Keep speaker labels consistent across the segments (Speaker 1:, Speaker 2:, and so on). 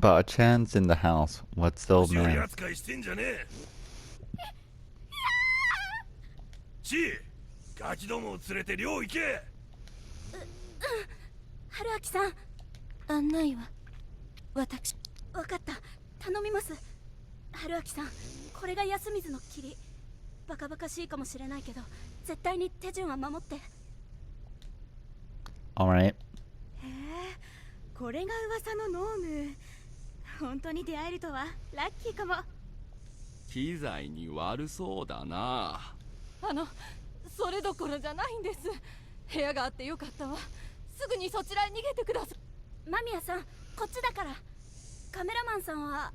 Speaker 1: Ba-chan's in the house. What's the old
Speaker 2: 年寄り
Speaker 1: man?
Speaker 2: 扱いしてんじゃねえ。ちい、ガキどもを連れて寮行け。
Speaker 3: 春明さん、案内は私。分かった、頼みます。春明さん、これが安水の霧。バカバカしいかもしれないけど、絶対に手順は守って。
Speaker 1: Alright.
Speaker 3: へえ、これが噂のノーム。本当に出会えるとはラッキーかも。
Speaker 4: 機材に悪そうだな。
Speaker 5: それどころじゃないんです。部屋があってよかったわ。すぐにそちらへ逃げてください。
Speaker 3: 間宮さん、こっちだから。カメラマンさんは。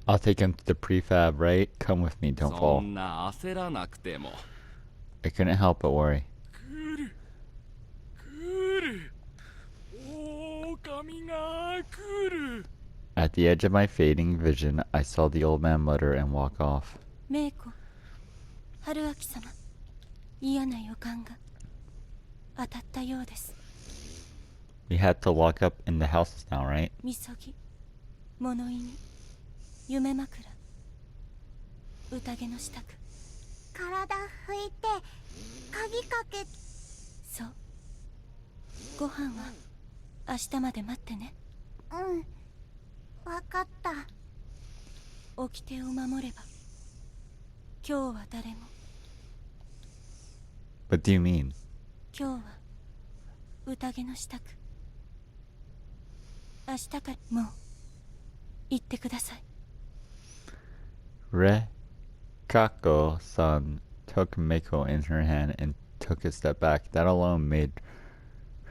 Speaker 1: I'll take him to the prefab, right? Come with me, don't
Speaker 4: そ
Speaker 1: fall.
Speaker 4: んな焦らなくても。
Speaker 1: I couldn't help but worry.
Speaker 2: 来る。狼が来る。
Speaker 1: At the edge of my fading vision, I saw the old man mutter and walk off.
Speaker 3: メイコ、春明様、嫌な予感が当たったようです。
Speaker 1: We had to lock up in the houses now, right?
Speaker 3: みそぎ、物言い、夢枕、宴の支度。体拭いて鍵かけ。そう、ご飯は明日まで待ってね。うん、わかった。掟を守れば今日は誰も。
Speaker 1: What do you mean?
Speaker 3: 今日は宴の支度。明日からもう行ってください。
Speaker 1: Rekako-san took Mako in her hand and took a step back. That alone made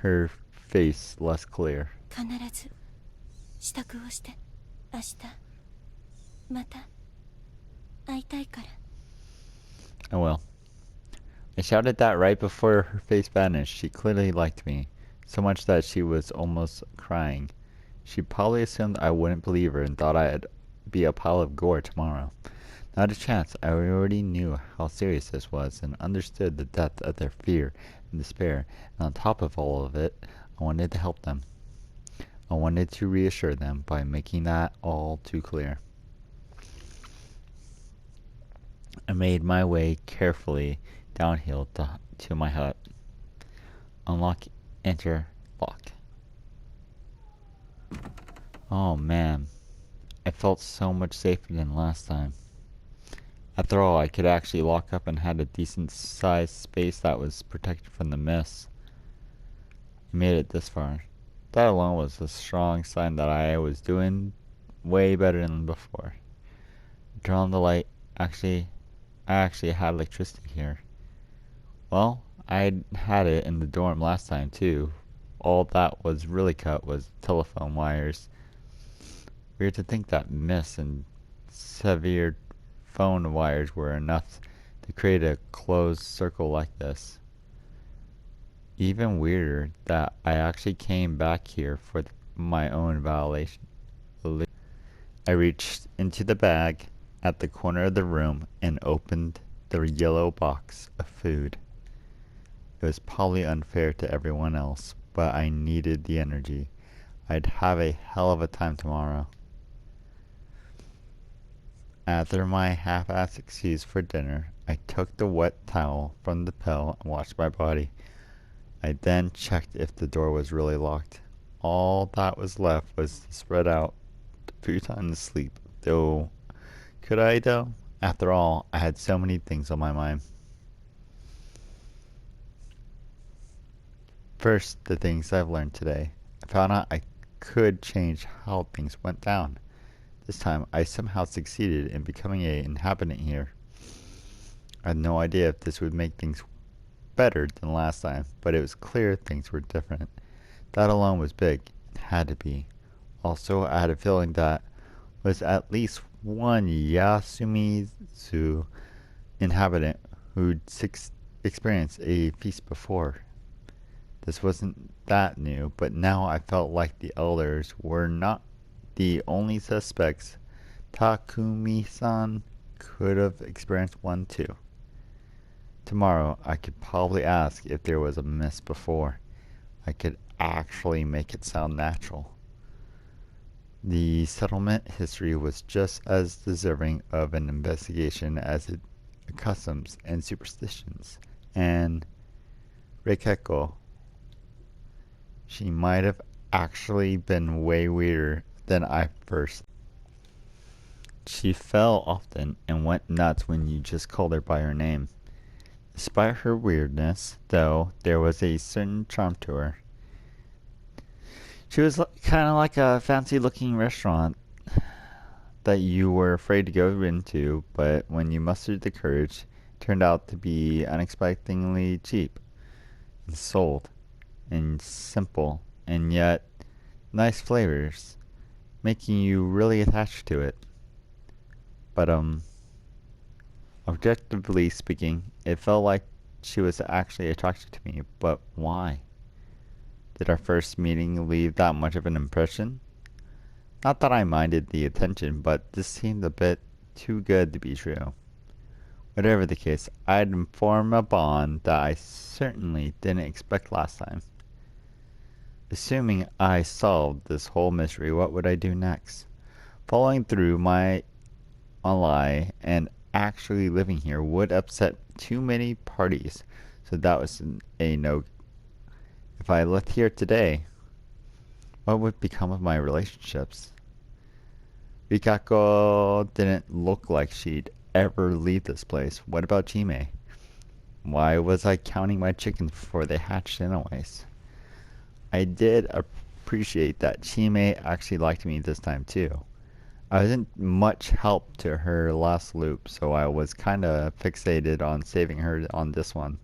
Speaker 1: her face less clear.
Speaker 3: 必ず支度をして明日また会いたいから。
Speaker 1: Oh well. I shouted that right before her face vanished. She clearly liked me, so much that she was almost crying. She probably assumed I wouldn't believe her and thought I'd be a pile of gore tomorrow. Not a chance. I already knew how serious this was and understood the depth of their fear and despair, and on top of all of it, I wanted to help them. I wanted to reassure them by making that all too clear. I made my way carefully downhill to my hut. Unlock, enter, lock. Oh man, I felt so much safer than last time. After all, I could actually lock up and had a decent sized space that was protected from the mist. I made it this far. That alone was a strong sign that I was doing way better than before. Turn on the light. I actually had electricity here. Well, I had it in the dorm last time too. All that was really cut was telephone wires. Weird to think that mist and severed phone wires were enough to create a closed circle like this. Even weirder that I actually came back here for my own validation. I reached into the bag at the corner of the room and opened the yellow box of food. It was probably unfair to everyone else, but I needed the energy. I'd have a hell of a time tomorrow. After my half-assed excuse for dinner, I took the wet towel from the pail and washed my body. I then checked if the door was really locked. All that was left was to spread out the futon and sleep. Though, could I though? After all, I had so many things on my mind. First, the things I've learned today. I found out I could change how things went down. This time, I somehow succeeded in becoming an inhabitant here. I had no idea if this would make things better than last time, but it was clear things were different. That alone was big. It had to be. Also, I had a feeling that was at least one Yasumizu inhabitant who'd experienced a feast before. This wasn't that new, but now I felt like the elders were not the only suspects. Takumi-san could have experienced one too. Tomorrow, I could probably ask if there was a miss before. I could actually make it sound natural. The settlement history was just as deserving of an investigation as its customs and superstitions. And Reikeko, she might have actually been way weirder than I first. She fell often and went nuts when you just called her by her name. Despite her weirdness, though, there was a certain charm to her. She was kind of like a fancy-looking restaurant that you were afraid to go into, but when you mustered the courage, it turned out to be unexpectedly cheap and sold and simple and yet nice flavors, making you really attached to it. But objectively speaking, it felt like she was actually attracted to me, but why? Did our first meeting leave that much of an impression? Not that I minded the attention, but this seemed a bit too good to be true. Whatever the case, I'd formed a bond that I certainly didn't expect last time. Assuming I solved this whole mystery, what would I do next? Following through my lie and actually living here would upset too many parties, so that was a no. If I left here today, what would become of my relationships? Rikako didn't look like she'd ever leave this place. What about Chime? Why was I counting my chickens before they hatched anyways? I did appreciate that Chime actually liked me this time too. I wasn't much help to her last loop, so I was kinda fixated on saving her on this one.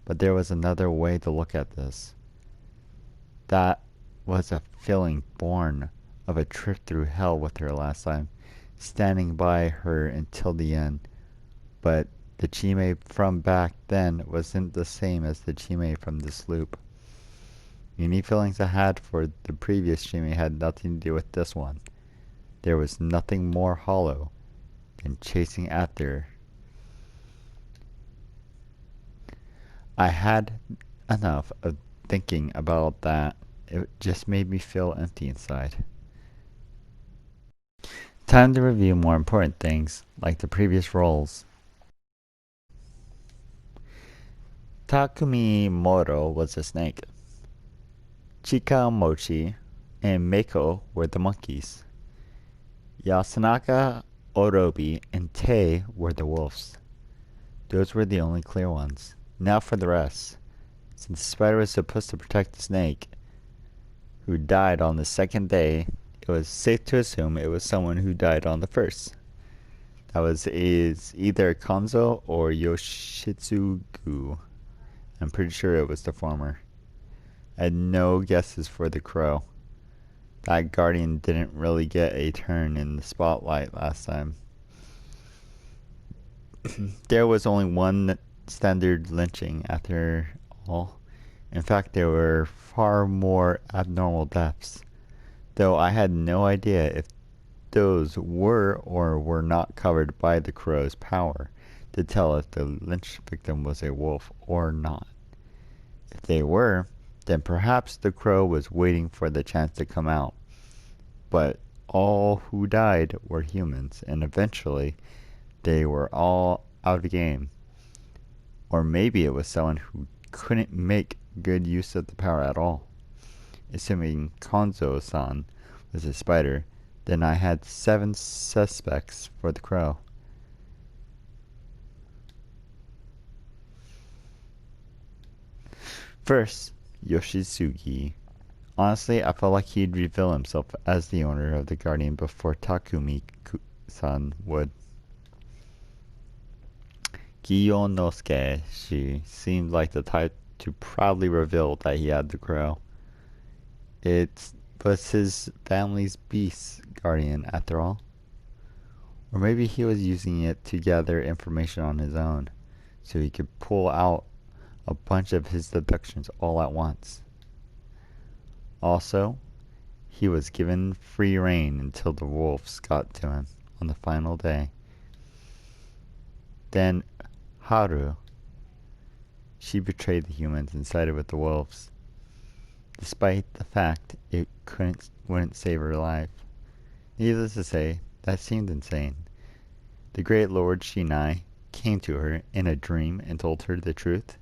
Speaker 1: But there was another way to look at this. That was a feeling born of a trip through hell with her last time, standing by her until the end. But the Chime from back then wasn't the same as the Chime from this loop. Any feelings I had for the previous Chime had nothing to do with this one. There was nothing more hollow than chasing after. I had enough of thinking about that. It just made me feel empty inside. Time to review more important things, like the previous roles. Takumi Moro was a snake. Chika Mochi and Meiko were the monkeys. Yasunaka, Orobi, and Tei were the wolves. Those were the only clear ones. Now for the rest. Since the spider was supposed to protect the snake, who died on the second day, it was safe to assume it was someone who died on the first. That was either Konzo or Yoshitsugu. I'm pretty sure it was the former. I had no guesses for the crow. That guardian didn't really get a turn in the spotlight last time. There was only one standard lynching after all. In fact, there were far more abnormal deaths, though I had no idea if those were or were not covered by the crow's power to tell if the lynch victim was a wolf or not. If they were, then perhaps the crow was waiting for the chance to come out. But all who died were humans, and eventually they were all out of the game. Or maybe it was someone who couldn't make good use of the power at all. Assuming Konzo-san was a spider, then I had 7 suspects for the crow. First, Yoshitsugu. Honestly, I felt like he'd reveal himself as the owner of the Guardian before Takumi-san would. Kiyonosuke, she seemed like the type to proudly reveal that he had the crow. It was his family's beast guardian, after all. Or maybe he was using it to gather information on his own, so he could pull out a bunch of his deductions all at once. Also, he was given free rein until the wolves got to him on the final day. Then Haru, she betrayed the humans and sided with the wolves, despite the fact it wouldn't save her life. Needless to say, that seemed insane. The great Lord Shinai came to her in a dream and told her the truth.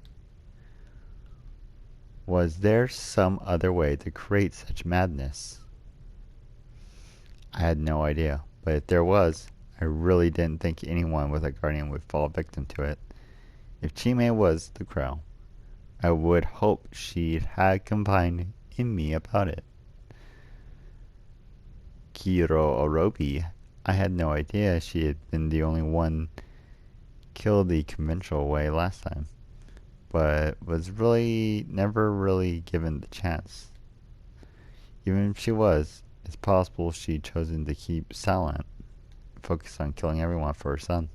Speaker 1: Was there some other way to create such madness? I had no idea, but if there was, I really didn't think anyone with a guardian would fall victim to it. If Chime was the crow, I would hope she'd had confided in me about it. Kiro Orobi, I had no idea she had been the only one killed the conventional way last time, but was really never really given the chance. Even if she was, it's possible she'd chosen to keep silent, focus on killing everyone for her son.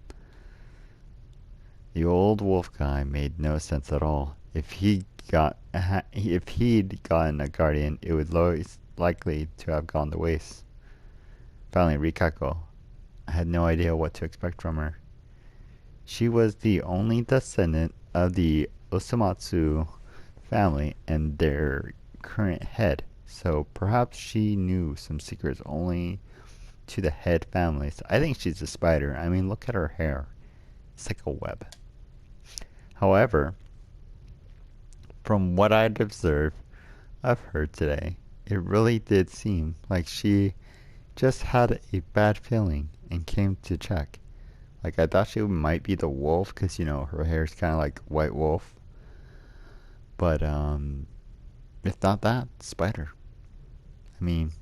Speaker 1: The old wolf guy made no sense at all. If he'd gotten a guardian, it would most likely to have gone to waste. Finally, Rikako. I had no idea what to expect from her. She was the only descendant of the Osamatsu family and their current head, so perhaps she knew some secrets only to the head families. I think she's a spider. I mean, look at her hair. It's like a web. However, from what I'd observed of her today, it really did seem like she just had a bad feeling and came to check. Like, I thought she might be the wolf because, her hair's kind of like white wolf. But, if not that, spider. I mean,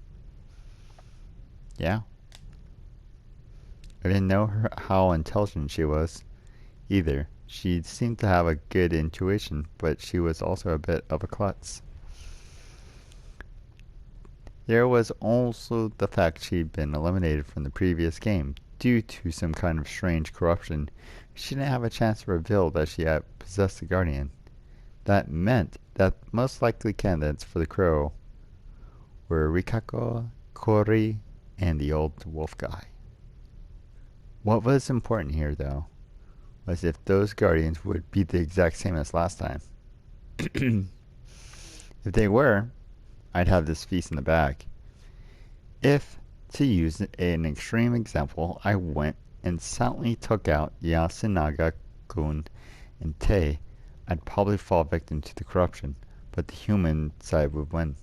Speaker 1: yeah. I didn't know how intelligent she was either. She seemed to have a good intuition, but she was also a bit of a klutz. There was also the fact she'd been eliminated from the previous game due to some kind of strange corruption. She didn't have a chance to reveal that she had possessed the Guardian. That meant that most likely candidates for the Crow were Rikako, Kori, and the old wolf guy. What was important here, though, was if those Guardians would be the exact same as last time. If they were, I'd have this feast in the bag. If, to use an extreme example, I went and silently took out Yasunaga-kun and Tei, I'd probably fall victim to the corruption, but the human side would win.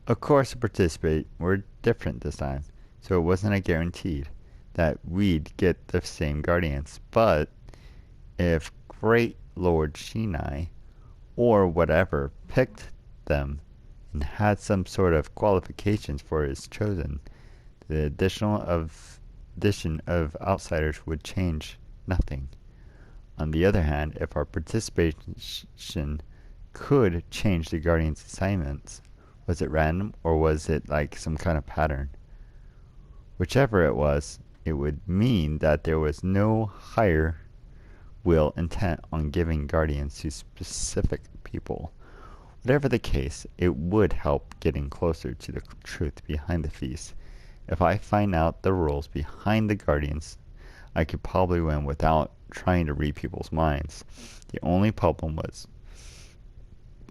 Speaker 1: Of course, the participants were different this time, so it wasn't a guaranteed that we'd get the same guardians, but if Great Lord Shinai, or whatever, picked them and had some sort of qualifications for his chosen, the addition of outsiders would change nothing. On the other hand, if our participation could change the Guardian's assignments, was it random or was it like some kind of pattern? Whichever it was, it would mean that there was no higher will intent on giving Guardians to specific people. Whatever the case, it would help getting closer to the truth behind the feast. If I find out the rules behind the Guardians, I could probably win without trying to read people's minds. The only problem was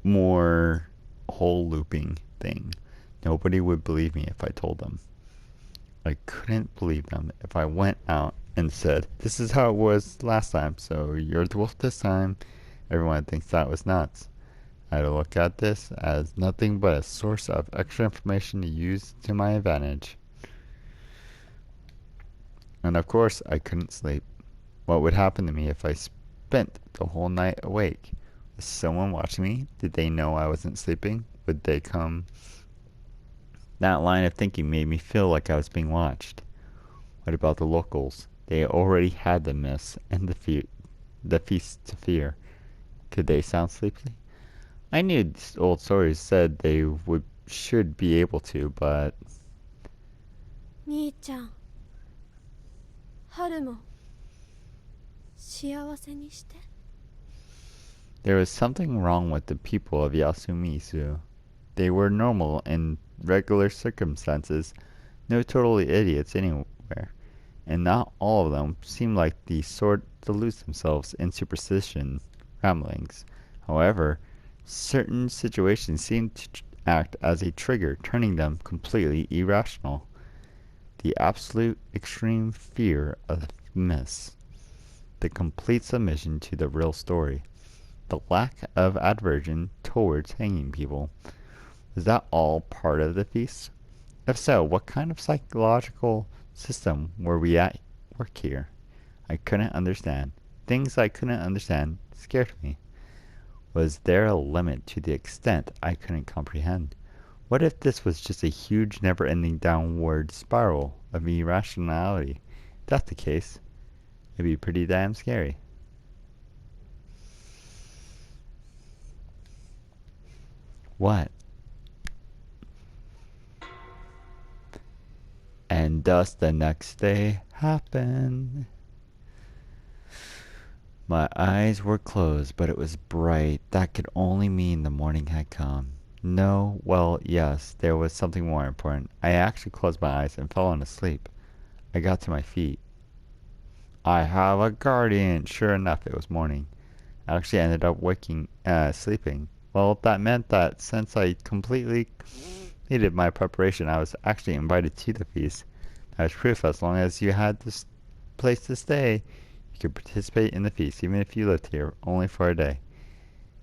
Speaker 1: more whole looping thing. Nobody would believe me if I told them. I couldn't believe them if I went out and said, this is how it was last time, so you're the wolf this time. Everyone thinks that was nuts. I had to look at this as nothing but a source of extra information to use to my advantage. And of course, I couldn't sleep. What would happen to me if I spent the whole night awake? Was someone watching me? Did they know I wasn't sleeping? Would they come? That line of thinking made me feel like I was being watched. What about the locals? They already had the miss and the feast to fear. Could they sound sleepy? I knew these old stories said they should be able to, but...
Speaker 3: 兄ちゃん、春も幸せにして。
Speaker 1: There was something wrong with the people of Yasumizu. They were normal in regular circumstances, no totally idiots anywhere, and not all of them seemed like the sort to lose themselves in superstition ramblings. However, certain situations seemed to act as a trigger, turning them completely irrational. the absolute extreme fear of the miss, the complete submission to the real story, the lack of aversion towards hanging people. Was that all part of the feast? If so, what kind of psychological system were we at work here? I couldn't understand. Things I couldn't understand scared me. Was there a limit to the extent I couldn't comprehend? What if this was just a huge never-ending downward spiral of irrationality? If that's the case, it'd be pretty damn scary. What? And thus the next day happened. My eyes were closed, but it was bright. That could only mean the morning had come. No, well, yes, there was something more important. I actually closed my eyes and fell on asleep. I got to my feet. I have a guardian. Sure enough, it was morning. I actually ended up sleeping. Well, that meant that since I completely needed my preparation, I was actually invited to the feast. That was proof as long as you had this place to stay, you could participate in the feast, even if you lived here only for a day.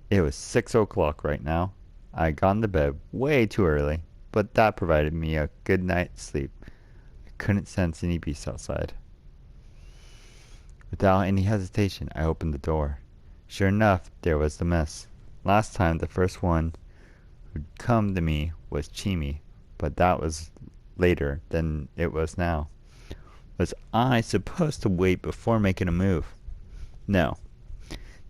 Speaker 1: It was 6 o'clock right now. I had gone to bed way too early, but that provided me a good night's sleep. I couldn't sense any beasts outside. Without any hesitation, I opened the door. Sure enough, there was the miss. Last time, the first one who'd come to me was Chimi, but that was later than it was now. Was I supposed to wait before making a move? No.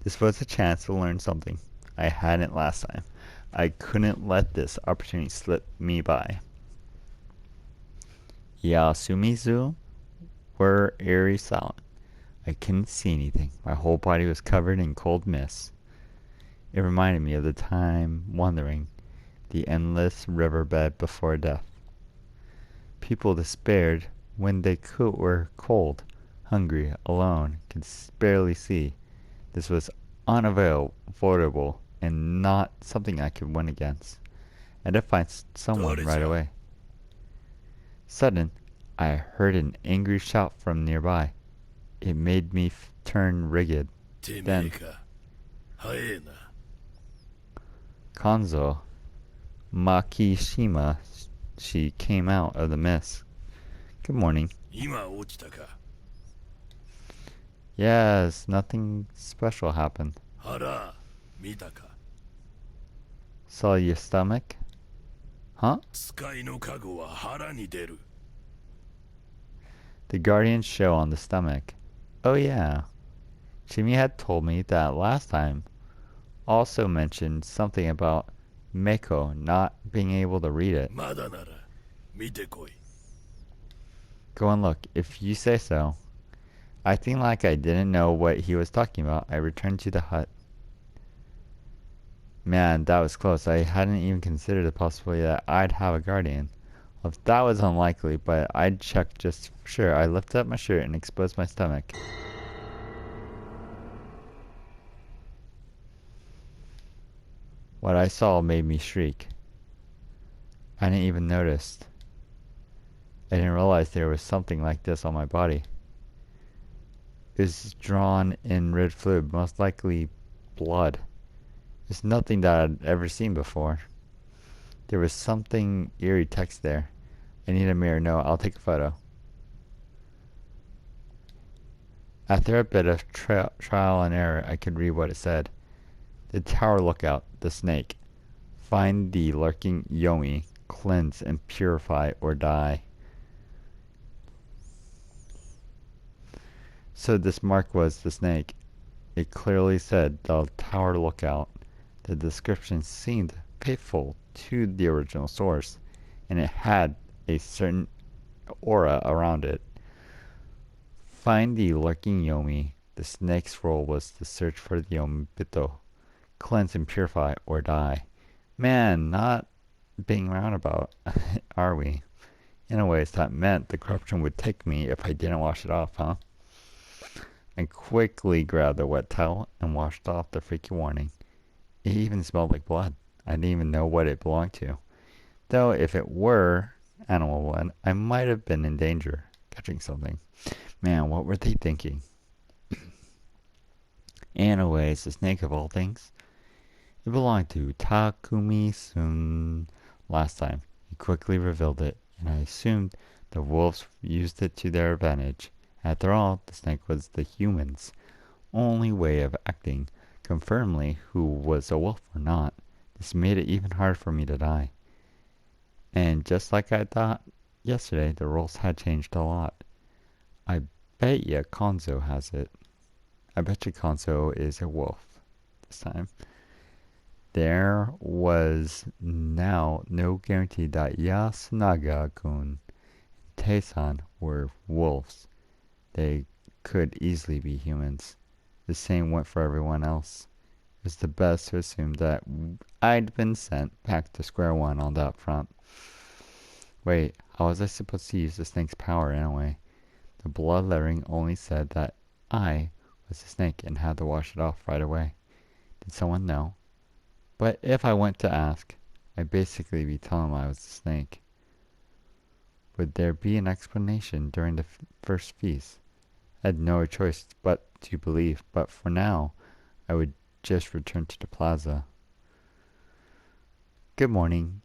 Speaker 1: This was a chance to learn something I hadn't last time. I couldn't let this opportunity slip me by. Yasumizu were eerie silent. I couldn't see anything. My whole body was covered in cold mist. It reminded me of the time wandering the endless riverbed before death. People despaired when they were cold, hungry, alone, could barely see. This was unavoidable and not something I could win against. I had to find someone right away. Sudden, I heard an angry shout from nearby. It made me turn rigid. Then, Kanzo Makishima, she came out of the mist. Good morning. Yes, nothing special happened. Saw your stomach? Huh? The guardians show on the stomach. Oh yeah. Chimi had told me that last time. Also mentioned something about Meko not being able to read it. Go and look, if you say so. Acting like I didn't know what he was talking about, I returned to the hut. Man, that was close. I hadn't even considered the possibility that I'd have a guardian. Well, that was unlikely, but I'd check just for sure. I lifted up my shirt and exposed my stomach. What I saw made me shriek. I didn't even notice. I didn't realize there was something like this on my body. It was drawn in red fluid, most likely blood. It's nothing that I'd ever seen before. There was something eerie text there. I need a mirror. No, I'll take a photo. After a bit of trial and error, I could read what it said. The tower lookout, the snake. Find the lurking Yomi, cleanse and purify or die. So this mark was the snake. It clearly said the tower lookout. The description seemed faithful to the original source, and it had a certain aura around it. Find the lurking Yomi. The snake's role was to search for the Yomibito. Cleanse and purify or die. Man, not being roundabout, are we? In a way, that meant the corruption would take me if I didn't wash it off, huh? I quickly grabbed a wet towel and washed off the freaky warning. It even smelled like blood. I didn't even know what it belonged to. Though if it were animal blood, I might have been in danger, catching something. Man, what were they thinking? Anyways, the snake of all things. It belonged to Takumi-sun. Last time, he quickly revealed it, and I assumed the wolves used it to their advantage. After all, the snake was the humans' only way of acting, confirming who was a wolf or not. This made it even harder for me to die. And just like I thought yesterday, the roles had changed a lot. I bet you Konzo has it. I bet you Konzo is a wolf this time. There was now no guarantee that Yasunaga-kun and Teisan were wolves. They could easily be humans. The same went for everyone else. It was the best to assume that I'd been sent back to square one on that front. Wait, how was I supposed to use the snake's power anyway? The blood lettering only said that I was the snake and had to wash it off right away. Did someone know? But if I went to ask, I'd basically be telling them I was the snake. Would there be an explanation during the first feast? I had no choice but to believe, but for now, I would just return to the plaza. Good morning.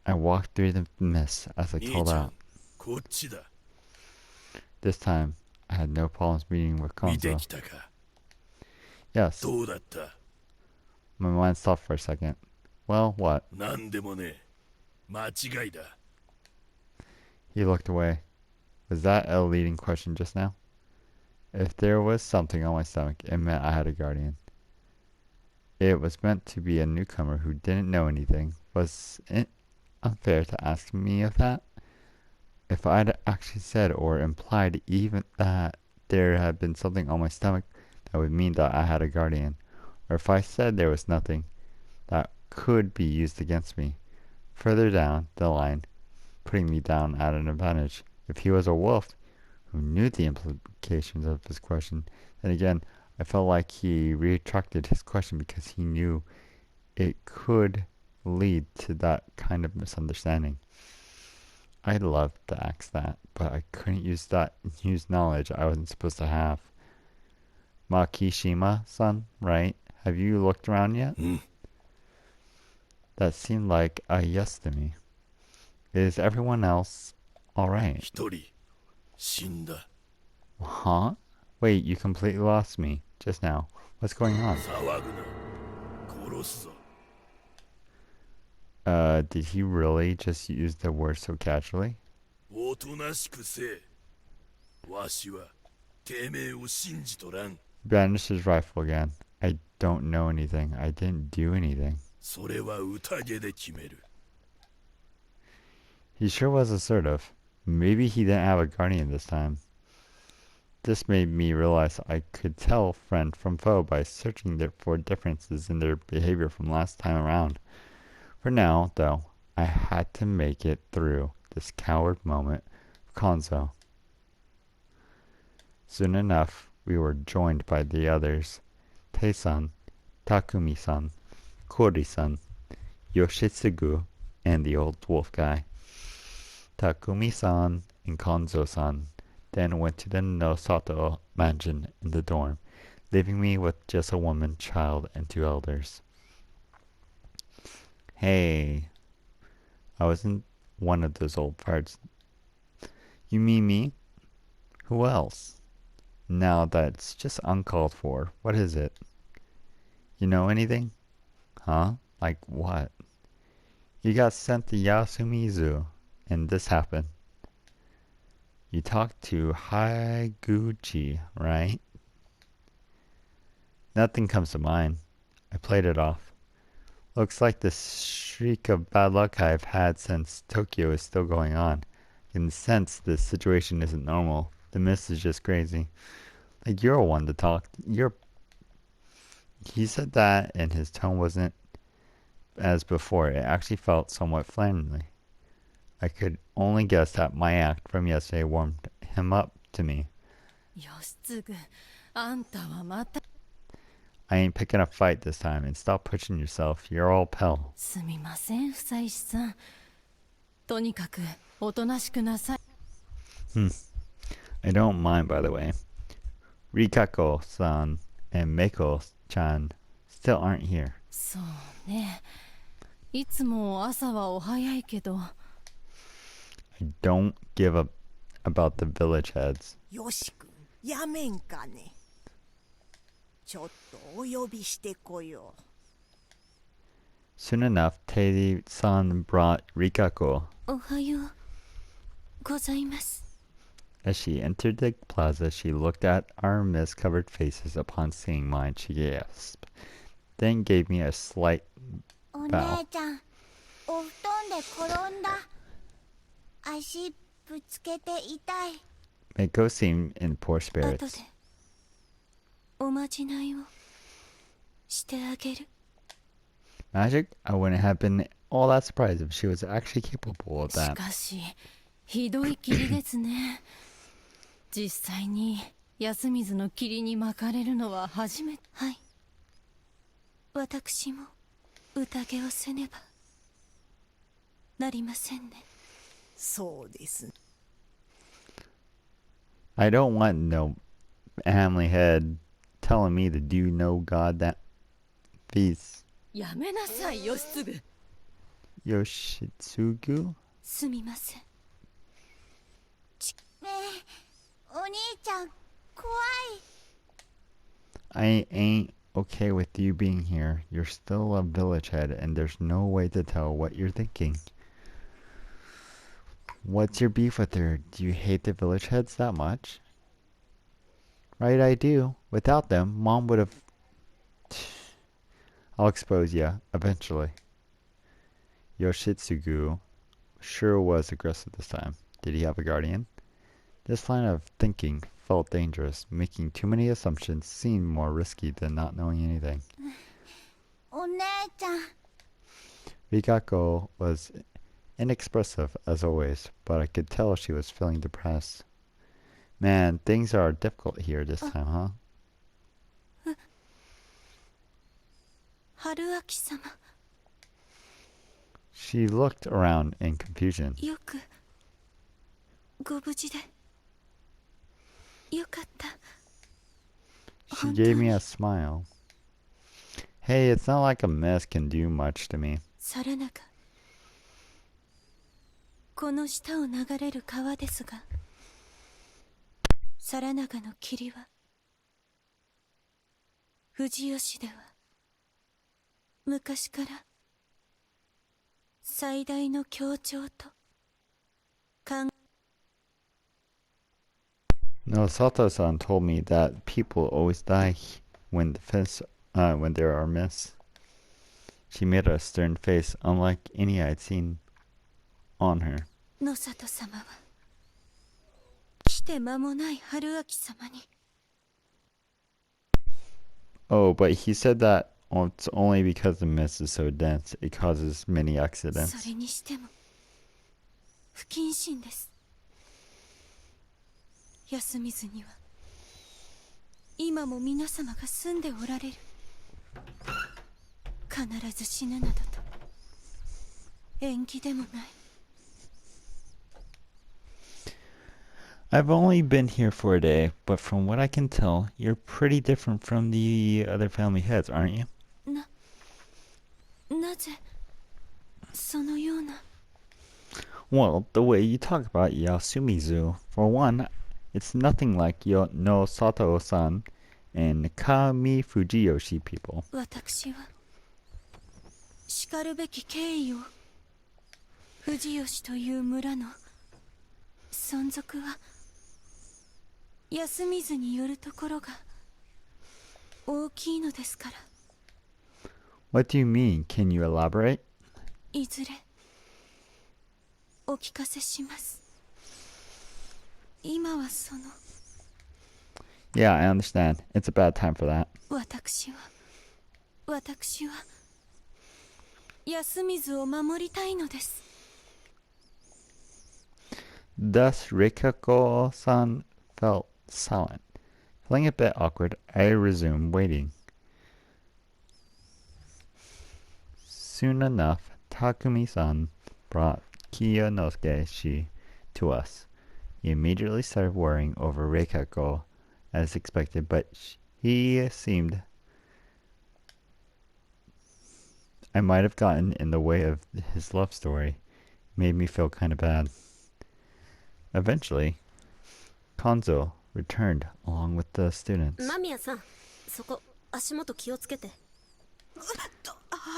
Speaker 1: I walked through the mist as I called
Speaker 2: 兄ちゃん
Speaker 1: out.
Speaker 2: こっちだ
Speaker 1: This time, I had no problems meeting with
Speaker 2: 見て
Speaker 1: Konzo.
Speaker 2: きたか
Speaker 1: Yes,
Speaker 2: どうだった
Speaker 1: my mind stopped for a second. Well, what?
Speaker 2: なんでもね間違いだ
Speaker 1: He looked away. Was that a leading question just now? If there was something on my stomach, it meant I had a guardian. It was meant to be a newcomer who didn't know anything. Was it unfair to ask me of that? If I'd actually said or implied even that there had been something on my stomach, that would mean that I had a guardian. Or if I said there was nothing, that could be used against me. Further down the line, putting me down at an advantage. If he was a wolf who knew the implications of his question, then again, I felt like he retracted his question because he knew it could lead to that kind of misunderstanding. I'd love to ask that, but I couldn't use knowledge I wasn't supposed to have. Makishima-san, right? Have you looked around yet?
Speaker 2: うん
Speaker 1: That seemed like a yes to me. Is everyone else alright?
Speaker 2: 一人死んだ
Speaker 1: Huh? Wait, you completely lost me just now. What's going on?
Speaker 2: 騒ぐな殺すぞ
Speaker 1: Did he really just use the word so casually?
Speaker 2: おとなしくせえわしはてめえを信じとらん
Speaker 1: Brandished his rifle again. I don't know anything. I didn't do anything.
Speaker 2: それは宴で決める
Speaker 1: He sure was assertive. Maybe he didn't have a guardian this time. This made me realize I could tell friend from foe by searching for differences in their behavior from last time around. For now, though, I had to make it through this coward moment of Konzo. Soon enough, we were joined by the others. Tei-san, Takumi-san, Kori-san, Yoshitsugu, and the old wolf guy. Takumi-san and Konzo-san then went to the Nosato mansion in the dorm, leaving me with just a woman, child, and 2 elders. Hey, I wasn't one of those old farts. You mean me? Who else? Now that's just uncalled for. What is it? You know anything? Huh? Like what? You got sent to Yasumizu, and this happened. You talked to Haiguchi, right? Nothing comes to mind. I played it off. Looks like the streak of bad luck I've had since Tokyo is still going on. I can sense the situation isn't normal. The mist is just crazy. Like you're one to talk. He said that and his tone wasn't as before. It actually felt somewhat friendly. I could only guess that my act from yesterday warmed him up to me.
Speaker 5: 義継あんたはまた
Speaker 1: I ain't picking a fight this time, and stop pushing yourself. You're all pale.
Speaker 5: すみません、夫妻さん。とにかくおとなしくなさい。
Speaker 1: Hmm. I don't mind, by the way. Rikako-san and Meiko-chan still aren't here.
Speaker 5: そうね。いつも朝はお早いけど、
Speaker 1: I don't give up about the village heads.
Speaker 6: よしくんやめんかね。ちょっとお呼びしてこよう。
Speaker 1: Soon enough, Teiri-san brought Rikako.
Speaker 3: おはようございます。
Speaker 1: As she entered the plaza, she looked at our mist-covered faces. Upon seeing mine, she gasped, then gave me a slight
Speaker 3: お姉ちゃん、お布団で転んだ。足ぶつけて痛い。
Speaker 1: Meiko seemed in poor
Speaker 3: 後で
Speaker 1: spirits.
Speaker 3: おまじないをしてあげる。
Speaker 1: Magic? I wouldn't have been all that surprised if she was actually capable of
Speaker 5: し
Speaker 1: that.
Speaker 5: かしひどい霧ですね。実際に安水の霧に巻かれるのは初めて。
Speaker 3: はい。私も宴をせねばなりませんね。
Speaker 6: そうです。
Speaker 1: I don't want no family head telling me to do no goddamn feast.
Speaker 5: やめなさい、義継。
Speaker 1: Yoshitsugu?
Speaker 3: すみません。ねえ、お兄ちゃん、怖い。
Speaker 1: I ain't okay with you being here. You're still a village head, and there's no way to tell what you're thinking. What's your beef with her? Do you hate the village heads that much? Right, I do. Without them, Mom would have... I'll expose ya, eventually. Yoshitsugu sure was aggressive this time. Did he have a guardian? This line of thinking felt dangerous. Making too many assumptions seemed more risky than not knowing anything.
Speaker 3: お姉ちゃん、
Speaker 1: Rikako was inexpressive as always, but I could tell she was feeling depressed. Man, things are difficult here this time, huh?
Speaker 3: 春明様、
Speaker 1: She looked around in confusion.
Speaker 3: よくご無事でよかった。
Speaker 1: She gave me a smile. Hey, it's not like a mist can do much to me.
Speaker 3: 皿長、この下を流れる川ですが、皿長の霧は富士吉では昔から最大の強調と考
Speaker 1: No, Sato-san told me that people always die when when there are mists. She made a stern face, unlike any I'd seen on her.
Speaker 3: 野里様は来て間もない春明様に
Speaker 1: Oh, but he said that it's only because the mist is so dense, it causes many
Speaker 3: そ
Speaker 1: accidents.
Speaker 3: れにしても不謹慎です。休みずには今も皆様が住んでおられる。必ず死ぬなどと縁起でもない。
Speaker 1: I've only been here for a day, but from what I can tell, you're pretty different from the other family heads, aren't you?
Speaker 3: なぜそのような。
Speaker 1: Well, the way you talk about Yasumizu. For one, it's nothing like no Sato-san and Kami Fujiyoshi people.
Speaker 3: 私はしかるべき敬意を富士吉という村の存続は休みずによるところが大きいのですから。
Speaker 1: What do you mean? Can you elaborate?
Speaker 3: いずれお聞かせします。今はその
Speaker 1: Yeah, I understand. It's a bad time for that.
Speaker 3: 私は休みずを守りたいのです。
Speaker 1: Thus, Rikako-san felt silent. Feeling a bit awkward, I resumed waiting. Soon enough, Takumi-san brought Kiyonosuke to us. He immediately started worrying over Reikako as expected, but he seemed I might have gotten in the way of his love story. Made me feel kind of bad. Eventually, Konzo returned along with the students.
Speaker 7: 間宮さん、そこ足元気をつけて。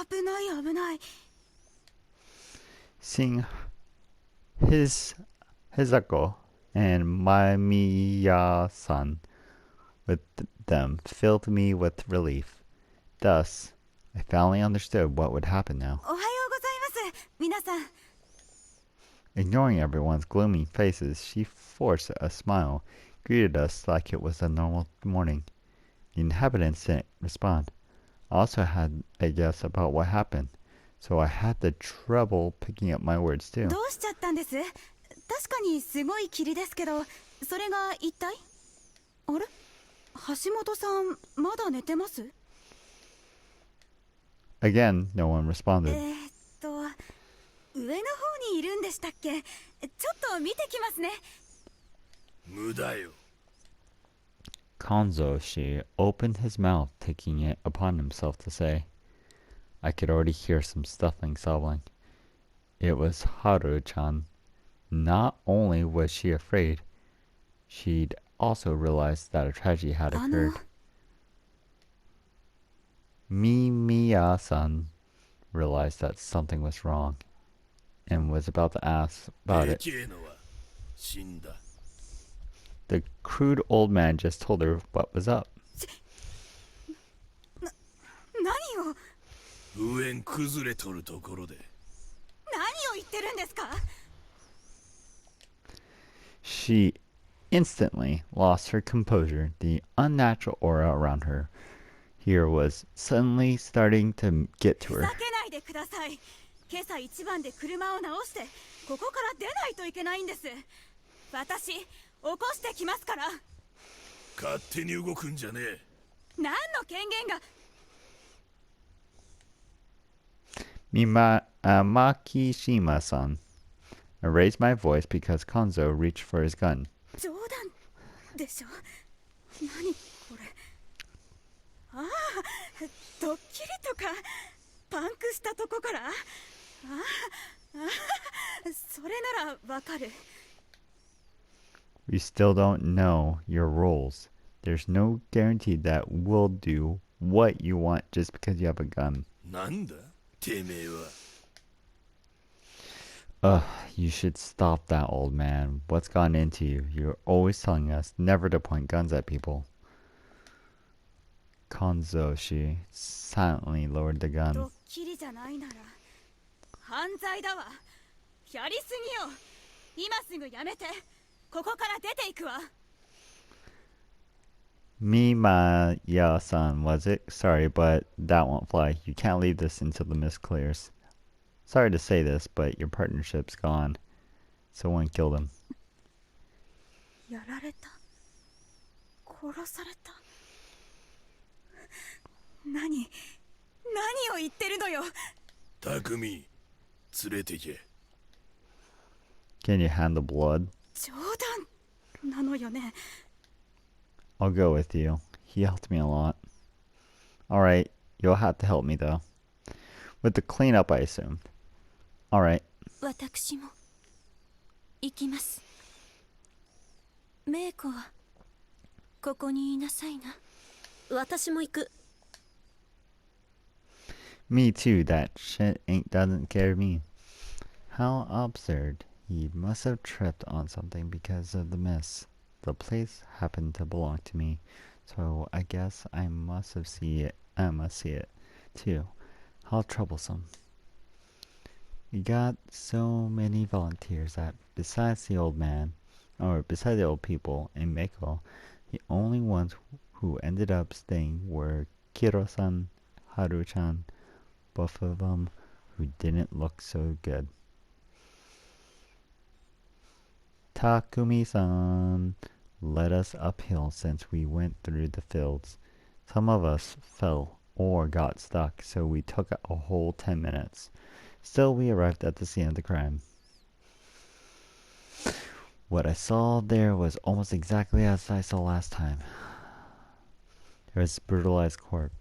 Speaker 6: 危ない危ない。
Speaker 1: Seeing Hisako and Mamiya-san with them filled me with relief. Thus, I finally understood what would happen now.
Speaker 6: おはようございます皆さん。
Speaker 1: Ignoring everyone's gloomy faces, she forced a smile, greeted us like it was a normal morning. The inhabitants didn't respond. I also had a guess about what happened, so I had the trouble picking up my words too.
Speaker 6: どうしちゃったんです？確かにすごい霧ですけど、それが一体？あれ？橋本さんまだ寝てます？
Speaker 1: Again, no one responded.
Speaker 6: 上の方にいるんでしたっけ？ちょっと見てきますね。
Speaker 2: 無駄よ。
Speaker 1: Konzo-shi opened his mouth, taking it upon himself to say. I could already hear some stifling sobbing. It was Haru-chan. Not only was she afraid, she'd also realized that a tragedy had occurred. Mimiya-san realized that something was wrong and was about to ask about it.
Speaker 2: 平家のは死んだ。
Speaker 1: The crude old man just told her what was up.
Speaker 6: 何を？
Speaker 2: 上縁崩れとるところで。
Speaker 6: 何を言ってるんですか？
Speaker 1: She instantly lost her composure. The unnatural aura around her here was suddenly starting to get to
Speaker 6: ふ
Speaker 1: her.
Speaker 6: ざけないでください。今朝一番で車を直してここから出ないといけないんです。私起こしてきますから。
Speaker 2: 勝手に動くんじゃねえ。
Speaker 6: 何の権限が？
Speaker 1: Makishima-san. I raised my voice because Konzo reached for his gun.
Speaker 6: 冗談でしょ？何これ？ああ、ドッキリとかパンクしたとこから？ああ、それならわかる。
Speaker 1: We still don't know your roles. There's no guarantee that we'll do what you want just because you have a gun.
Speaker 2: なんだてめえは。
Speaker 1: Ugh, you should stop that, old man. What's gotten into you? You're always telling us never to point guns at people. Konzo-shi silently lowered the
Speaker 6: ド
Speaker 1: gun.
Speaker 6: ッキリじゃないなら犯罪だわ。やりすぎよ。今すぐやめて。ここから出ていくわ。
Speaker 1: Mimaya-san, was it? Sorry, but that won't fly. You can't leave this until the mist clears. Sorry to say this, but your partnership's gone. Someone killed him.
Speaker 6: やられた。殺された。何を言ってるのよ。
Speaker 2: 匠連れてけ。
Speaker 1: Can you handle blood?
Speaker 6: 冗談なのよね。
Speaker 1: I'll go with you. He helped me a lot. Alright, you'll have to help me though. With the cleanup, I assumed. Alright.
Speaker 3: 私も行きます。メイコはここにいなさいな。
Speaker 7: 私も行く。
Speaker 1: Me too, that shit doesn't care me. How absurd. He must have tripped on something because of the mist. The place happened to belong to me, so I guess I must see it too. How troublesome. We got so many volunteers that besides the old people and Meiko, the only ones who ended up staying were Kiro-san, Haru-chan, both of them who didn't look so good. Takumi-san led us uphill since we went through the fields. Some of us fell or got stuck, so we took a whole 10 minutes. Still, we arrived at the scene of the crime. What I saw there was almost exactly as I saw last time. There was a brutalized corpse.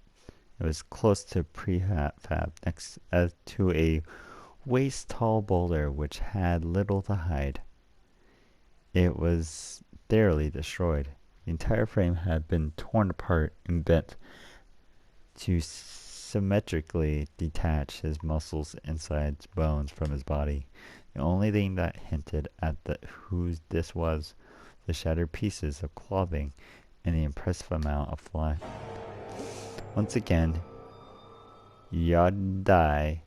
Speaker 1: It was close to a prefab next to a waist-tall boulder which had little to hide. It was thoroughly destroyed. The entire frame had been torn apart and bent to symmetrically detach his muscles inside bones from his body. The only thing that hinted at who this was, the shattered pieces of clothing and the impressive amount of flesh. Once again, Yadai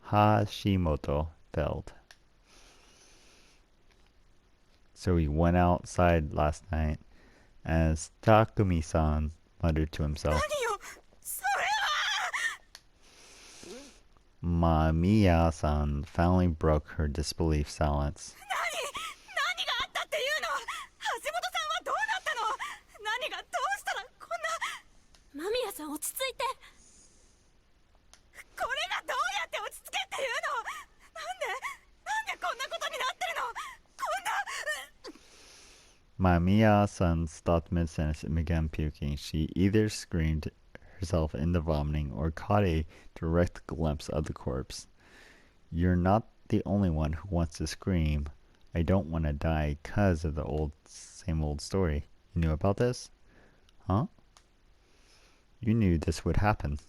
Speaker 1: Hashimoto failed. So he went outside last night as Takumi-san muttered to himself.
Speaker 6: 何よそれは
Speaker 1: Mamiya-san finally broke her disbelief silence.
Speaker 6: 何があったっていうの橋本さんはどうなったの何がどうしたらこんな
Speaker 7: 間宮さん落ち着いて。
Speaker 6: これがどうやって落ち着けっていうのなんでこんなことになってるのこんな
Speaker 1: Mamiya-san stopped mid-sentence and began puking. She either screamed herself into vomiting or caught a direct glimpse of the corpse. You're not the only one who wants to scream. I don't want to die because of the same old story. You knew about this? Huh? You knew this would happen.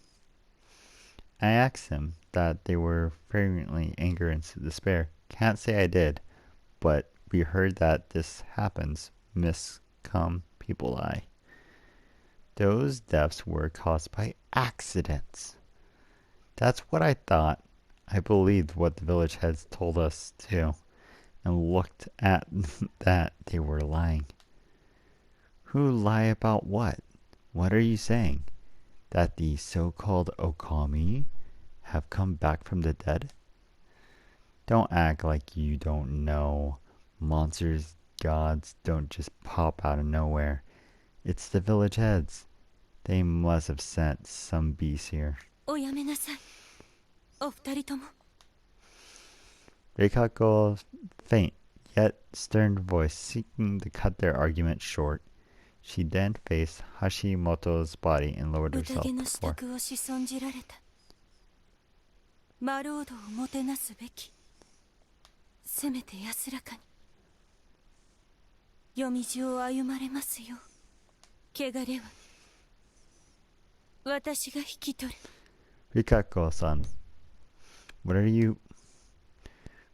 Speaker 1: I asked him that they were frequently anger and despair. Can't say I did, but we heard that this happens. Miscome people die. Those deaths were caused by accidents. That's what I thought. I believed what the village heads told us too, and looked at that they were lying. Who lie about what? What are you saying? That the so-called Okami have come back from the dead? Don't act like you don't know. Monsters, gods don't just pop out of nowhere. It's the village heads. They must have sent some beast here.
Speaker 3: おやめなさいお二人とも
Speaker 1: Reikako's faint yet stern voice seeking to cut their argument short. She then faced Hashimoto's body and lowered herself
Speaker 3: 宴の支
Speaker 1: before.
Speaker 3: 度をし損じられた魔労働をもてなすべきせめて安らかに夜道を歩まれますよ汚れは私が引き取る
Speaker 1: Rikako-san, what are you...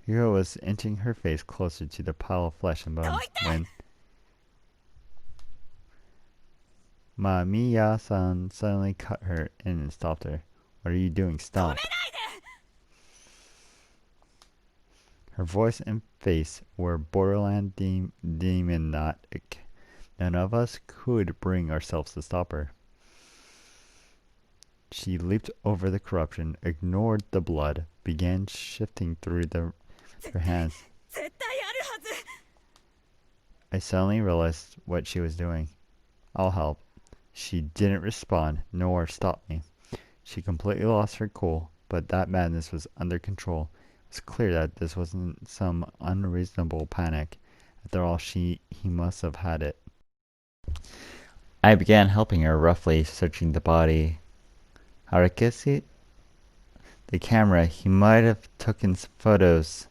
Speaker 1: Hiro was inching her face closer to the pile of flesh and bone when Mamiya-san suddenly cut her in and stopped her. What are you doing? Stop. Her voice and face were borderline demonic. None of us could bring ourselves to stop her. She leaped over the corruption, ignored the blood, began shifting through her hands.
Speaker 6: 絶対あるはず
Speaker 1: I suddenly realized what she was doing. I'll help. She didn't respond, nor stop me. She completely lost her cool, but that madness was under control. It was clear that this wasn't some unreasonable panic. After all, he must have had it. I began helping her, roughly searching the body. Harakesi? The camera, he might have taken some photos.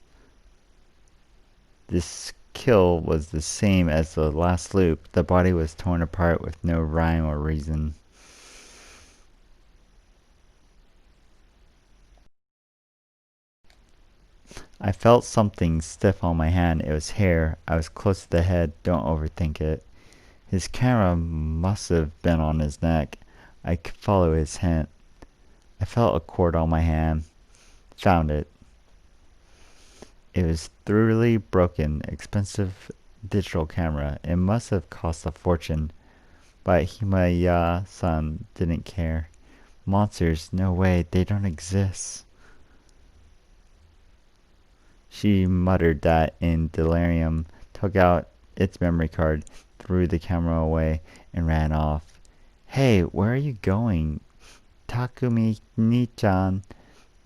Speaker 1: This kill was the same as the last loop. The body was torn apart with no rhyme or reason. I felt something stiff on my hand. It was hair. I was close to the head. Don't overthink it. His camera must have been on his neck. I could follow his hint. I felt a cord on my hand. Found it. It was thoroughly broken, expensive digital camera. It must have cost a fortune. But Himaya-san didn't care. Monsters, no way, they don't exist. She muttered that in delirium, took out its memory card, threw the camera away, and ran off. Hey, where are you going? Takumi Ni-chan,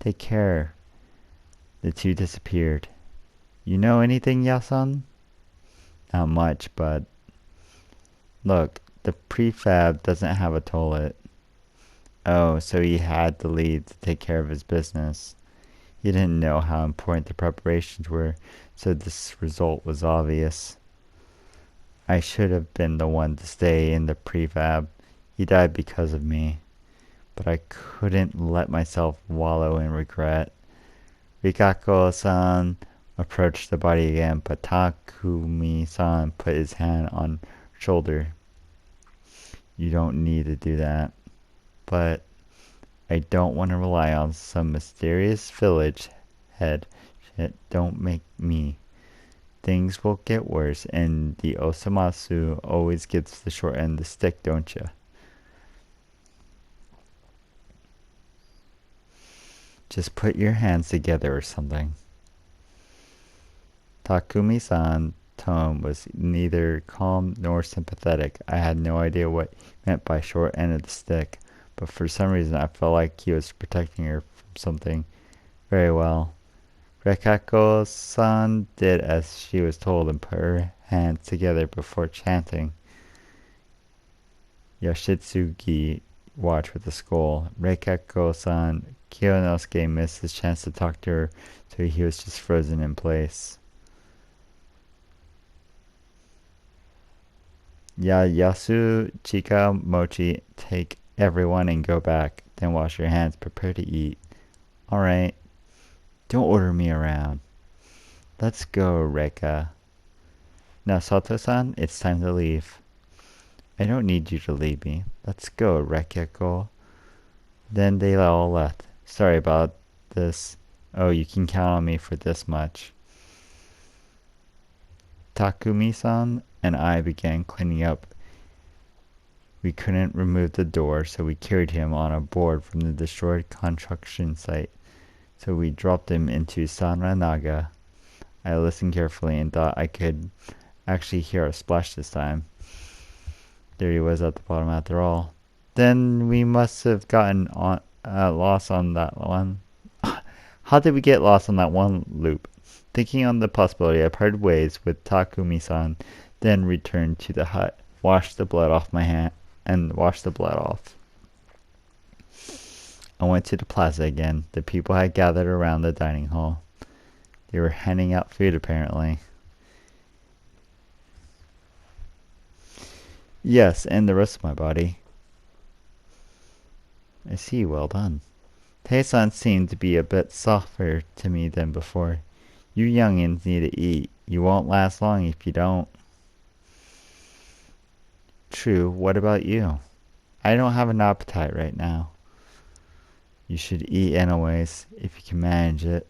Speaker 1: take care. The two disappeared. You know anything, Yasan? not much, but look, the prefab doesn't have a toilet. Oh, so he had to leave to take care of his business. He didn't know how important the preparations were, so this result was obvious. I should have been the one to stay in the prefab. He died because of me. But I couldn't let myself wallow in regret. Rikako-san approached the body again, but Takumi-san put his hand on her shoulder. You don't need to do that. But I don't want to rely on some mysterious village head shit. Don't make me. Things will get worse, and the Osamatsu always gets the short end of the stick, don't you? Just put your hands together or something. Takumi-san's tone was neither calm nor sympathetic. I had no idea what he meant by short end of the stick, but for some reason I felt like he was protecting her from something. Very well. Rekako-san did as she was told and put her hands together before chanting. Yoshitsugi watched with a skull. Rekako-san, Kiyonosuke missed his chance to talk to her, so he was just frozen in place. Yasu, Chika, Mochi, take everyone and go back. Then wash your hands. Prepare to eat. Alright. Don't order me around. Let's go, Reka. Now, Sato-san, it's time to leave. I don't need you to leave me. Let's go, Rekako. Then they all left. Sorry about this. Oh, you can count on me for this much. Takumi-san and I began cleaning up. We couldn't remove the door, so we carried him on a board from the destroyed construction site. So we dropped him into Sanranaga. I listened carefully and thought I could actually hear a splash this time. There he was at the bottom after all. Then we must have gotten lost on that one. How did we get lost on that one loop? Thinking on the possibility, I parted ways with Takumi-san, then returned to the hut, washed the blood off my hand, and washed the blood off. I went to the plaza again. The people had gathered around the dining hall. They were handing out food, apparently. Yes, and the rest of my body. I see, well done. Tae-san seemed to be a bit softer to me than before. You youngins need to eat. You won't last long if you don't. True, what about you? I don't have an appetite right now. You should eat anyways, if you can manage it.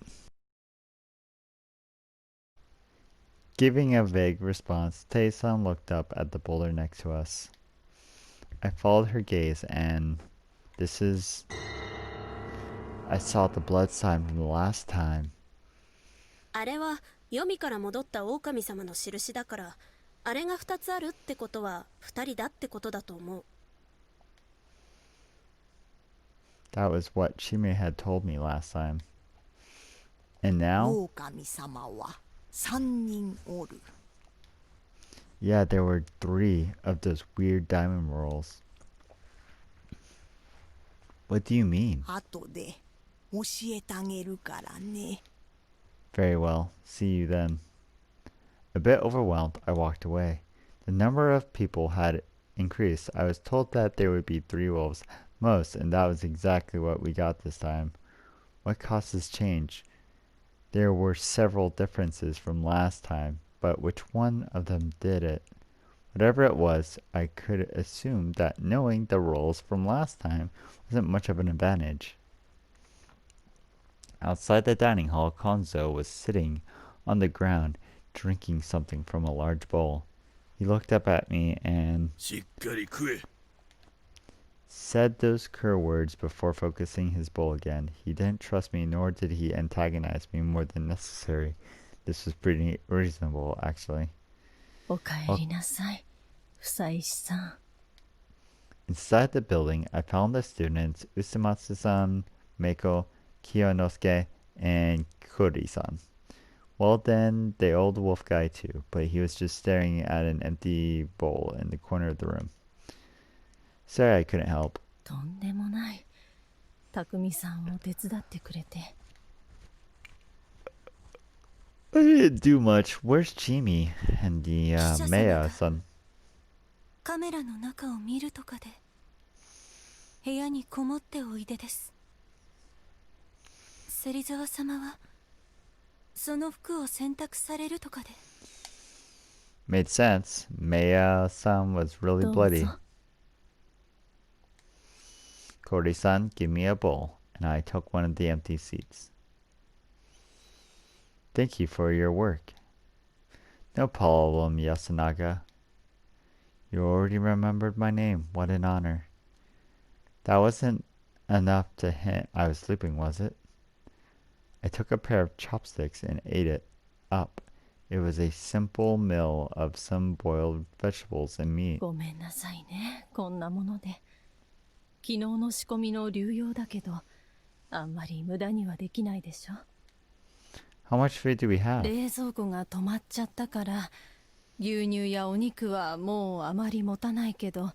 Speaker 1: Giving a vague response, Tae-san looked up at the boulder next to us. I followed her gaze and... I saw the blood sign from the last time.
Speaker 7: あれは黄泉から戻った狼様の印だから、あれが2つあるってことは2人だってことだと思う。
Speaker 1: That was what Shime had told me last time. And now?
Speaker 8: 狼様は3人おる。
Speaker 1: Yeah, there were 3 of those weird diamond rolls. What do you mean?
Speaker 8: 後で教えてあげるからね。
Speaker 1: Very well. See you then. A bit overwhelmed, I walked away. The number of people had increased. I was told that there would be 3 wolves, most, and that was exactly what we got this time. What caused this change? There were several differences from last time, but which one of them did it? Whatever it was, I could assume that knowing the roles from last time wasn't much of an advantage. Outside the dining hall, Konzo was sitting on the ground, drinking something from a large bowl. He looked up at me and
Speaker 2: しっかり食え。
Speaker 1: said those cur words before focusing his bowl again. He didn't trust me, nor did he antagonize me more than necessary. This was pretty reasonable, actually.
Speaker 5: おかえりなさい、房石さん。
Speaker 1: Inside the building, I found the students Usumatsu-san, Meiko, Kiyonosuke, and Kuri-san. Well then, the old wolf guy too, but he was just staring at an empty bowl in the corner of the room. Sorry I couldn't help.
Speaker 5: とんでもない。匠さんを手伝ってくれて。
Speaker 1: I didn't do much. Where's Jimmy and the
Speaker 3: 記者様が
Speaker 1: Maya-san?
Speaker 3: カメラの中を見るとかで部屋にこもっておいでです。芹沢様はその服を洗濯されるとかで。
Speaker 1: Made sense. Maya-san was really
Speaker 5: どう
Speaker 1: bloody.
Speaker 5: ぞ。
Speaker 1: Kori-san, give me a bowl, and I took one of the empty seats. Thank you for your work. No problem, Yasunaga. You already remembered my name. What an honor. That wasn't enough to hint I was sleeping, was it? I took a pair of chopsticks and ate it up. It was a simple meal of some boiled vegetables and meat.
Speaker 5: ごめんなさいね。こんなもので。昨日の仕込みの流用だけど、あんまり無駄にはできないでしょ。
Speaker 1: How much food do we have?
Speaker 5: 冷蔵庫が止まっちゃったから、牛乳やお肉はもうあまり持たないけど、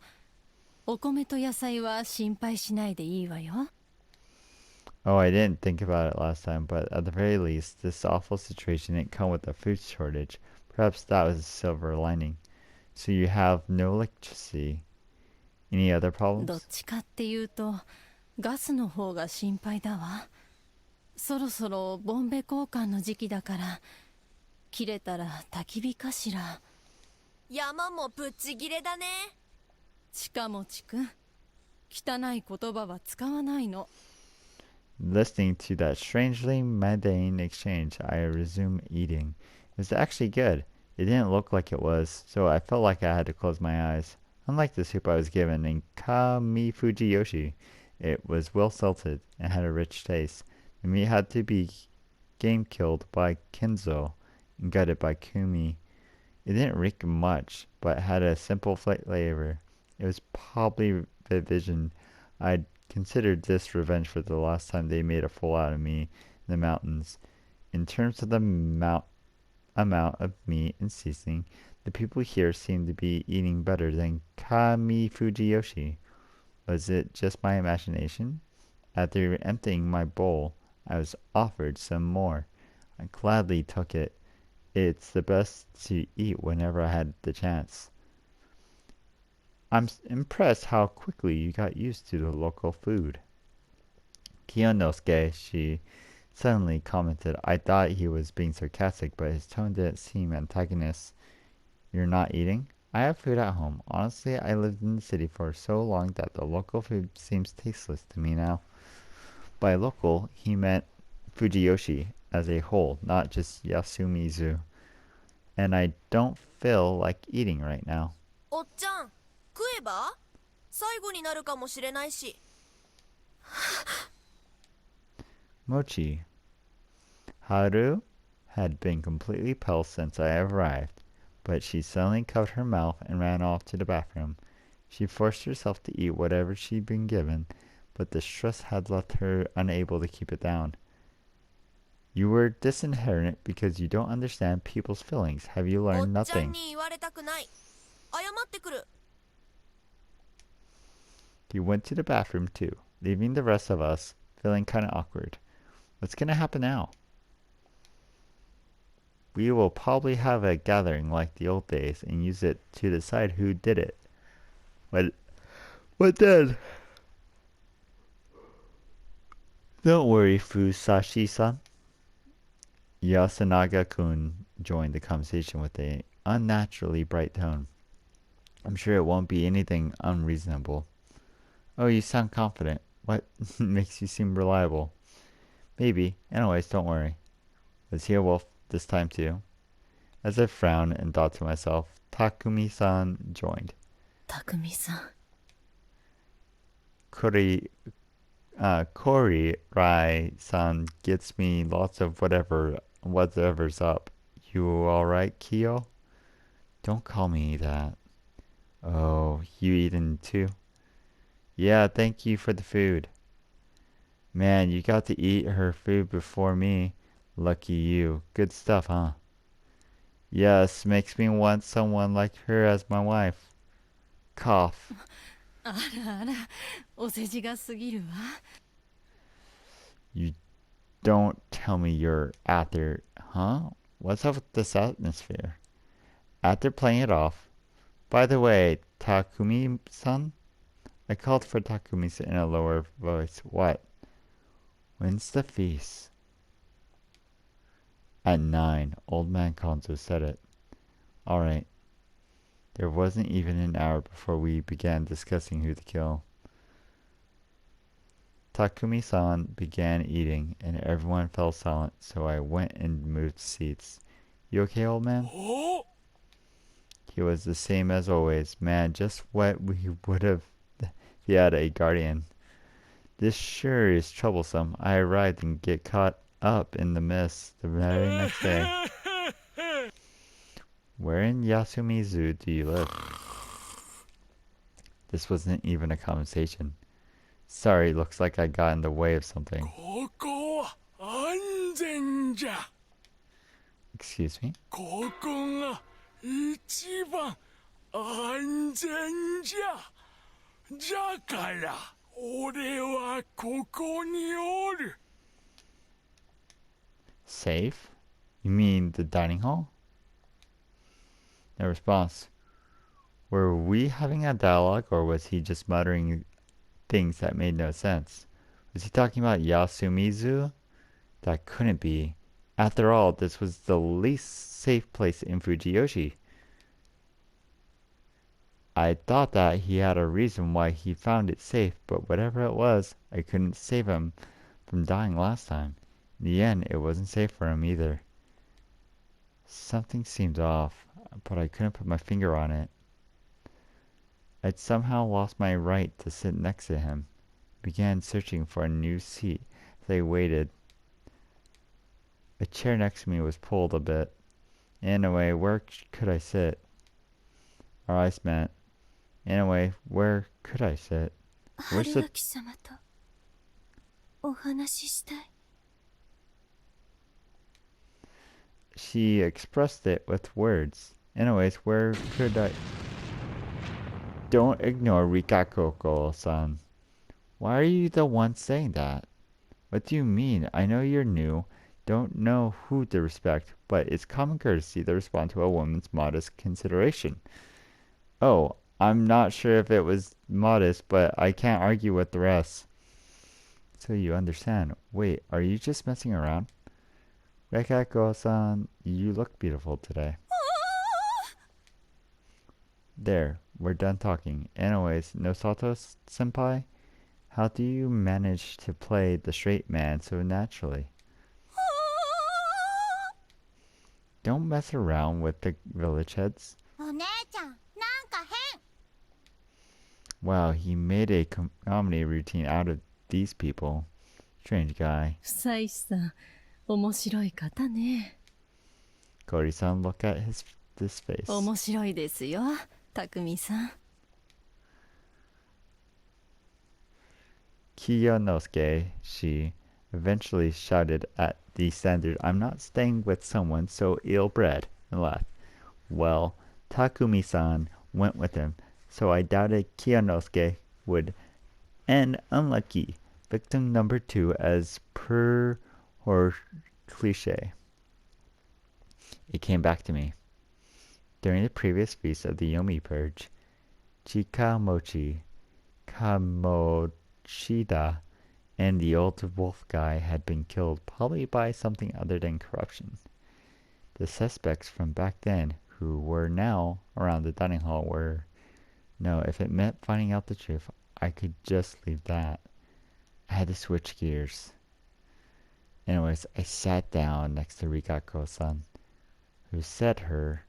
Speaker 5: お米と野菜は心配しないでいいわよ。
Speaker 1: Oh, I didn't think about it last time, but at the very least, this awful situation didn't come with a food shortage. Perhaps that was a silver lining. So you have no electricity. Any other
Speaker 5: どっ
Speaker 1: problems?
Speaker 5: ちかっていうと、ガスの方が心配だわ。そろそろボンベ交換の時期だから、切れたら焚き火かしら。
Speaker 9: 山もぶっちぎれだね。
Speaker 5: 近持くん、汚い言葉は使わないの。
Speaker 1: Listening to that strangely mundane exchange, I resumed eating. It was actually good. It didn't look like it was, so I felt like I had to close my eyes. Unlike the soup I was given in Kamifujiyoshi, it was well salted and had a rich taste. The meat had to be game killed by Kenzo and gutted by Kumi. It didn't reek much, but had a simple flavor. It was probably the vision I'd considered this revenge for the last time they made a fool out of me in the mountains. In terms of the amount of meat and seasoning, the people here seemed to be eating better than Kamifujiyoshi. Was it just my imagination? After emptying my bowl, I was offered some more. I gladly took it. It's the best to eat whenever I had the chance. I'm impressed how quickly you got used to the local food. Kiyonosuke, she suddenly commented. I thought he was being sarcastic, but his tone didn't seem antagonist. You're not eating? I have food at home. Honestly, I lived in the city for so long that the local food seems tasteless to me now. By local, he meant Fujiyoshi as a whole, not just Yasumizu. And I don't feel like eating right now.
Speaker 9: おっちゃん、食えば最後になるかもしれないし。
Speaker 1: Mochi. Haru had been completely pale since I arrived, but she suddenly covered her mouth and ran off to the bathroom. She forced herself to eat whatever she'd been given, but the stress had left her unable to keep it down. You were disinherent because you don't understand people's feelings. Have you
Speaker 9: お
Speaker 1: learned
Speaker 9: っちゃん
Speaker 1: nothing?
Speaker 9: に言われたくない。謝ってくる。
Speaker 1: He went to the bathroom too, leaving the rest of us feeling kind of awkward. What's going to happen now? We will probably have a gathering like the old days and use it to decide who did it. What then? Don't worry, Fusashi-san. Yasunaga-kun joined the conversation with an unnaturally bright tone. I'm sure it won't be anything unreasonable. Oh, you sound confident. What makes you seem reliable? Maybe. Anyways, don't worry. Was he a wolf this time too? As I frowned and thought to myself, Takumi-san joined.
Speaker 5: 匠さん。
Speaker 1: Kori Rai-san gets me lots of whatever's up. You alright, Kyo? Don't call me that. Oh, you eating too? Yeah, thank you for the food. Man, you got to eat her food before me. Lucky you. Good stuff, huh? Yes, makes me want someone like her as my wife. Cough.
Speaker 5: あらあら、お世辞が過ぎるわ。
Speaker 1: You don't tell me you're out there, huh? What's up with this atmosphere? After playing it off, by the way, Takumi-san? I called for Takumi in a lower voice. What? When's the feast? At 9, Old Man Konzo said it. Alright. There wasn't even an hour before we began discussing who to kill. Takumi-san began eating, and everyone fell silent, so I went and moved seats. You okay, old man? He was the same as always. Man, just what we would have if he had a guardian. This sure is troublesome. I arrived and get caught up in the mist the very next day. Where in Yasumizu do you live? This wasn't even a conversation. Sorry, looks like I got in the way of something.
Speaker 2: ここは安全じゃ。
Speaker 1: Excuse me?
Speaker 2: ここが一番安全じゃ。じゃから俺はここにおる。
Speaker 1: Safe? You mean the dining hall? No response. Were we having a dialogue, or was he just muttering things that made no sense? Was he talking about Yasumizu? That couldn't be. After all, this was the least safe place in Fujiyoshi. I thought that he had a reason why he found it safe, but whatever it was, I couldn't save him from dying last time. In the end, it wasn't safe for him either. Something seemed off, but I couldn't put my finger on it. I'd somehow lost my right to sit next to him. I began searching for a new seat as I waited. A chair next to me was pulled a bit. Anyway, where could I sit? Our eyes met. Anyway, where could I sit? Where's the...
Speaker 3: 様とお話ししたい。
Speaker 1: She expressed it with words. Anyways, where could I... Don't ignore Rikakoko-san. Why are you the one saying that? What do you mean? I know you're new, don't know who to respect, but it's common courtesy to respond to a woman's modest consideration. Oh, I'm not sure if it was modest, but I can't argue with the rest. So you understand. Wait, are you just messing around? Rikako-san, you look beautiful today. There, we're done talking. Anyways, Nosato-senpai, how do you manage to play the straight man so naturally? Don't mess around with the village heads.
Speaker 3: お姉ちゃん、なんか変。
Speaker 1: Wow, he made a comedy routine out of these people. Strange guy.
Speaker 5: 久石さん、面白い方ね。
Speaker 1: Kori-san, look at this face.
Speaker 5: 面白いですよ、匠さん。
Speaker 1: Kiyonosuke, she eventually shouted at the standard, I'm not staying with someone so ill-bred, and laughed. Well, Takumi-san went with him, so I doubted Kiyonosuke would. And unlucky, victim number 2 as per her cliche. It came back to me. During the previous feast of the Yomi Purge, Chikamochi, Kamoshida, and the old wolf guy had been killed, probably by something other than corruption. The suspects from back then, who were now around the dining hall, were... No, if it meant finding out the truth, I could just leave that. I had to switch gears. Anyways, I sat down next to Rikako-san, who said her,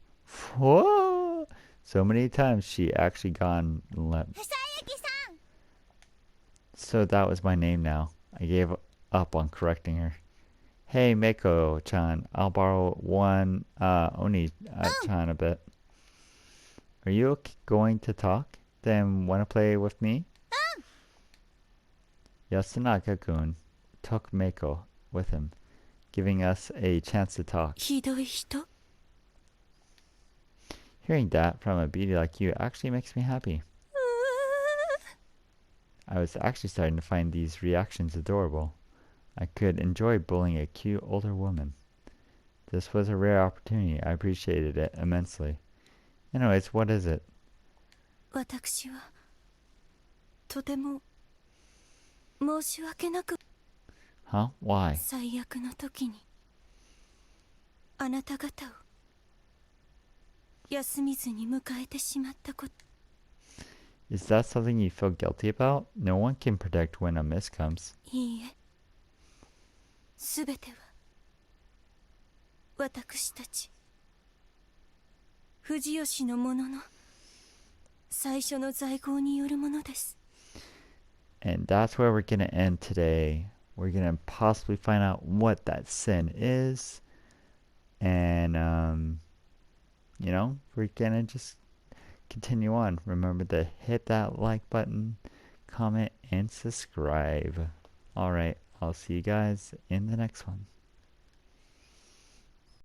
Speaker 1: "Whoa!" so many times she actually gone left.
Speaker 3: ふさゆきさん。
Speaker 1: So that was my name now. I gave up on correcting her. Hey, Meiko-chan, I'll borrow one Oni-chan a bit. Are you going to talk? Then wanna play with me? Yasunaka-kun took Meiko with him. giving us a chance to talk.
Speaker 3: ひどい人
Speaker 1: Hearing that from a beauty like you actually makes me happy. I was actually starting to find these reactions adorable. I could enjoy bullying a cute older woman. This was a rare opportunity. I appreciated it immensely. Anyways, what is it?
Speaker 3: 私はとても申し訳なく
Speaker 1: Huh? Why?
Speaker 3: 最悪の時にあなた方を休みずに迎えてしまったこと
Speaker 1: Is that something you feel guilty about? No one can predict when a miss comes.
Speaker 3: いいえすべては私たち藤吉の者の最初の罪行によるものです
Speaker 1: And that's where we're gonna end today. We're gonna possibly find out what that sin is. And, you know, we're gonna just continue on. Remember to hit that like button, comment, and subscribe. Alright, I'll see you guys in the next one.